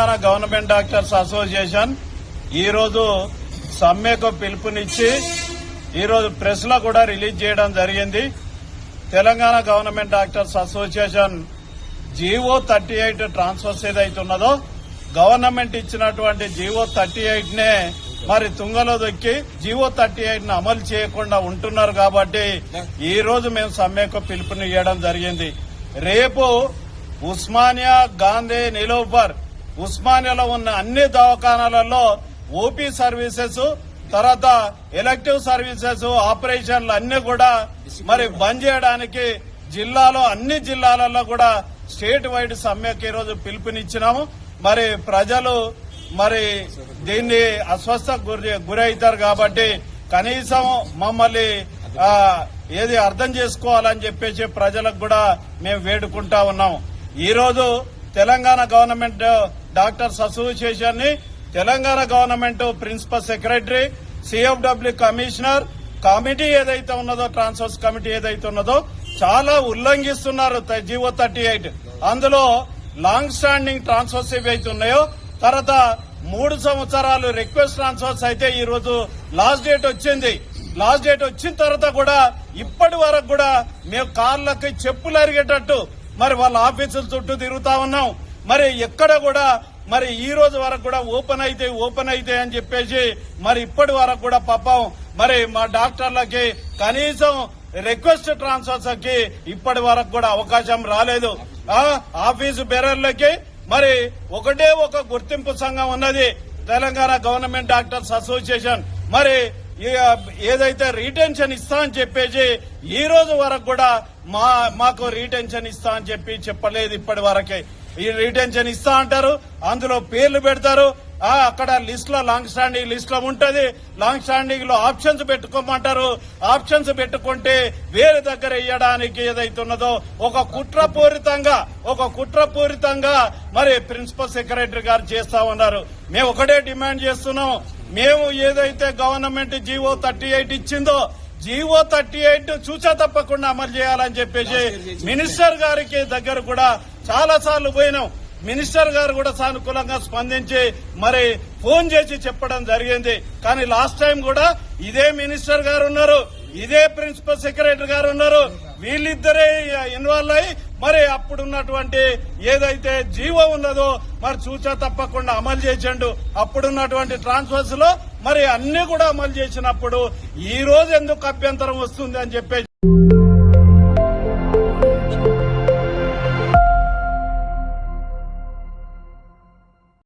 Telangana government doctors association ఈరోజు సమ్మెకు పిలుపునిచ్చి ఈరోజు ప్రెస్ లో కూడా రిలీజ్ చేయడం జరిగింది. Telangana government doctors association GO 38 transfers ఏదైతున్నదో గవర్నమెంట్ ఇచ్చినటువంటి జీవో 38 నే మరి తుంగలో దొక్కి జీవో 38 ను అమలు చేయకుండా ఉంటున్నారు కాబట్టి ఈ రోజు మేము సమ్మెకు పిలుపునివ్వడం జరిగింది. రేపు ఉస్మానియా, గాంధీ, నిలోఫర్, ఉస్మానియాలో ఉన్న అన్ని దవాఖానాలలో ఓపీ సర్వీసెస్, తర్వాత ఎలక్టివ్ సర్వీసెస్, ఆపరేషన్లు అన్ని కూడా మరి బంద్ చేయడానికి జిల్లాలో అన్ని జిల్లాలలో కూడా స్టేట్ వైడ్ సమ్మెకి ఈ రోజు పిలుపునిచ్చినాము. మరి ప్రజలు మరి దీన్ని అస్వస్థకు గురవుతారు కాబట్టి కనీసం మమ్మల్ని ఏది అర్థం చేసుకోవాలని చెప్పేసి ప్రజలకు కూడా మేము వేడుకుంటా ఉన్నాము. ఈ రోజు తెలంగాణ గవర్నమెంట్ డాక్టర్స్ అసోసియేషన్ ని Telangana government principal secretary, CFW commissioner, committee ఏదైతే ఉన్నదో ట్రాన్స్ఫర్స్ కమిటీ ఏదైతే ఉన్నదో చాలా ఉల్లంఘిస్తున్నారు జీవో 38. అందులో లాంగ్ స్టాండింగ్ ట్రాన్స్ఫర్స్ ఏవైతే ఉన్నాయో తర్వాత 3 సంవత్సరాలు రిక్వెస్ట్ ట్రాన్స్ఫర్స్ అయితే ఈ రోజు లాస్ట్ డేట్ వచ్చింది. లాస్ట్ డేట్ వచ్చిన తర్వాత కూడా ఇప్పటి వరకు కూడా మేము కార్లకి చెప్పులు అరిగేటట్టు మరి వాళ్ళ ఆఫీసుల చుట్టూ తిరుగుతా ఉన్నాం. మరి ఎక్కడ కూడా మరి ఈ రోజు వరకు కూడా ఓపెన్ అయితే అని చెప్పేసి మరి ఇప్పటి వరకు కూడా పాపం మరి మా డాక్టర్లకి కనీసం రిక్వెస్ట్ ట్రాన్స్ఫర్స్ కి ఇప్పటి వరకు కూడా అవకాశం రాలేదు. ఆఫీసు బేరర్లకి మరి ఒకటే ఒక గుర్తింపు సంఘం ఉన్నది, తెలంగాణ గవర్నమెంట్ డాక్టర్స్ అసోసియేషన్. మరి ఏదైతే రీటెన్షన్ ఇస్తా అని చెప్పేసి ఈ రోజు వరకు కూడా మాకు రీటెన్షన్ ఇస్తా అని చెప్పలేదు. ఇప్పటి వరకే ఈ రీటెన్షన్ ఇస్తా అంటారు, అందులో పేర్లు పెడతారు. అక్కడ లిస్ట్ లో లాంగ్ స్టాండింగ్ లిస్ట్ లో ఉంటది. లాంగ్ స్టాండింగ్ లో ఆప్షన్స్ పెట్టుకోమంటారు. ఆప్షన్స్ పెట్టుకుంటే వేరే దగ్గర ఇవ్వడానికి ఏదైతున్నదో ఒక కుట్రపూరితంగా మరి ప్రిన్సిపల్ సెక్రటరీ గారు చేస్తా ఉన్నారు. మేము ఒకటే డిమాండ్ చేస్తున్నాం. మేము ఏదైతే గవర్నమెంట్ జీవో 38 ఇచ్చిందో జీవో 38 చూచా తప్పకుండా అమలు చేయాలని చెప్పేసి మినిస్టర్ గారికి దగ్గర కూడా చాలా సార్లు పోయినాం. మినిస్టర్ గారు కూడా సానుకూలంగా స్పందించి మరి ఫోన్ చేసి చెప్పడం జరిగింది. కానీ లాస్ట్ టైం కూడా ఇదే మినిస్టర్ గారు ఉన్నారు, ఇదే ప్రిన్సిపల్ సెక్రటరీ గారు ఉన్నారు. వీళ్ళిద్దరే ఇన్వాల్వ్ అయ్యి మరి అప్పుడున్నటువంటి ఏదైతే జీవో ఉన్నదో మరి చూచా తప్పకుండా అమలు చేసిండు. అప్పుడున్నటువంటి ట్రాన్స్ఫర్స్ లో మరి అన్ని కూడా అమలు చేసినప్పుడు ఈ రోజు ఎందుకు అభ్యంతరం వస్తుంది అని చెప్పేసి